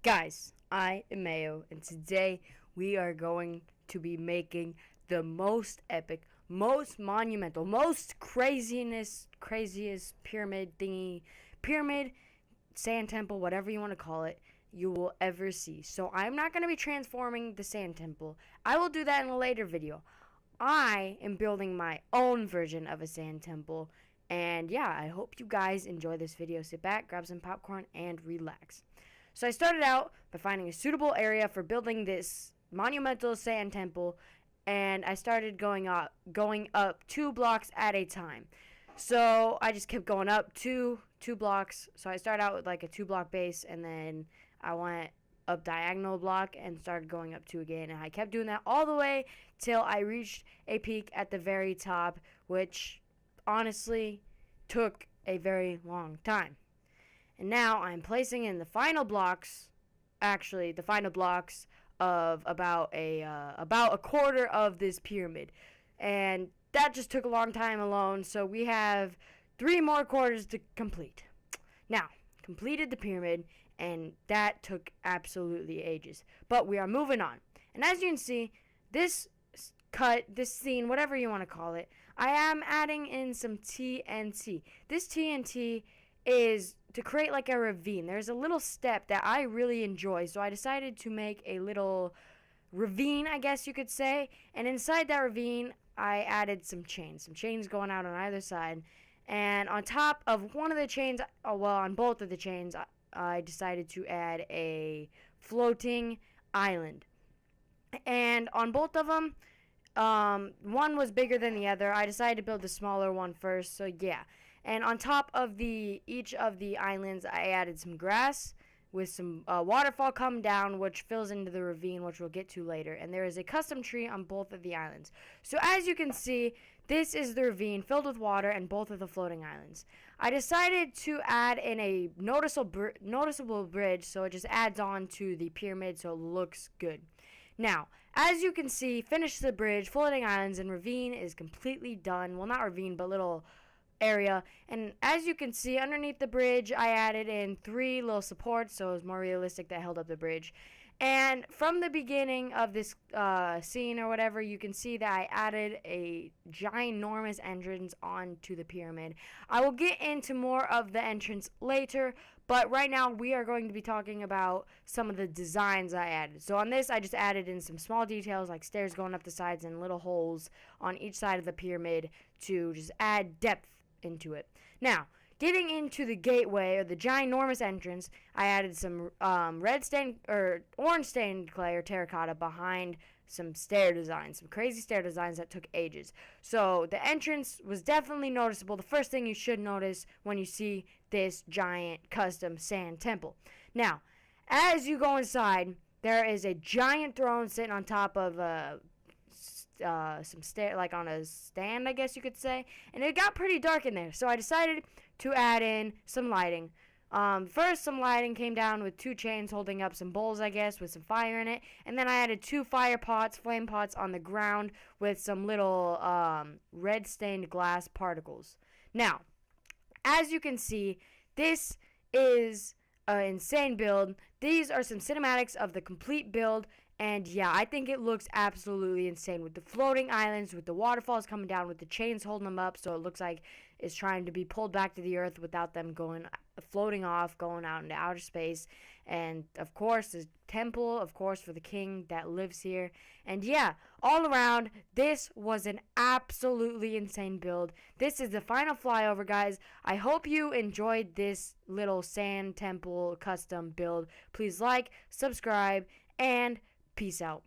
Guys, I am Mayo, and today we are going to be making the most epic, most monumental, most craziest pyramid, sand temple, whatever you want to call it, you will ever see. So I'm not going to be transforming the sand temple. I will do that in a later video. I am building my own version of a sand temple. And yeah, I hope you guys enjoy this video. Sit back, grab some popcorn, and relax. So I started out by finding a suitable area for building this monumental sand temple, and I started going up 2 blocks at a time. So I just kept going up two blocks. So I started out with like a 2-block base, and then I went up diagonal block and started going up 2 again, and I kept doing that all the way till I reached a peak at the very top, which honestly took a very long time. And now I'm placing in the final blocks, of about a quarter of this pyramid. And that just took a long time alone, so we have 3 more quarters to complete. Now, completed the pyramid, and that took absolutely ages. But we are moving on. And as you can see, this scene, whatever you want to call it, I am adding in some TNT. This TNT is to create like a ravine. There's a little step that I really enjoy, so I decided to make a little ravine, I guess you could say. And inside that ravine, I added some chains going out on either side. And on top of one of the chains, on both of the chains, I decided to add a floating island. And on both of them, one was bigger than the other. I decided to build the smaller one first, so yeah. And on top of each of the islands, I added some grass with some waterfall come down, which fills into the ravine, which we'll get to later. And there is a custom tree on both of the islands. So as you can see, this is the ravine filled with water and both of the floating islands. I decided to add in a noticeable bridge, so it just adds on to the pyramid so it looks good. Now, as you can see, finish the bridge, floating islands, and ravine is completely done. Well, not ravine, but little area. And as you can see, underneath the bridge, I added in 3 little supports, so it was more realistic, that held up the bridge. And from the beginning of this scene or whatever, you can see that I added a ginormous entrance onto the pyramid. I will get into more of the entrance later, but right now we are going to be talking about some of the designs I added. So on this, I just added in some small details like stairs going up the sides and little holes on each side of the pyramid to just add depth into it. Now, getting into the gateway or the ginormous entrance, I added some orange stained clay or terracotta behind some stair designs, some crazy stair designs that took ages. So the entrance was definitely noticeable. The first thing you should notice when you see this giant custom sand temple. Now, as you go inside, there is a giant throne sitting on top of some stair, like on a stand, I guess you could say, and it got pretty dark in there, so I decided to add in some lighting. First, some lighting came down with 2 chains holding up some bowls, I guess, with some fire in it, and then I added 2 flame pots on the ground with some little red stained glass particles. Now, as you can see, this is an insane build. These are some cinematics of the complete build. And yeah, I think it looks absolutely insane with the floating islands, with the waterfalls coming down, with the chains holding them up, so it looks like it's trying to be pulled back to the earth without them floating off, going out into outer space. And of course, the temple, of course, for the king that lives here. And yeah, all around, this was an absolutely insane build. This is the final flyover, guys. I hope you enjoyed this little sand temple custom build. Please like, subscribe, and peace out.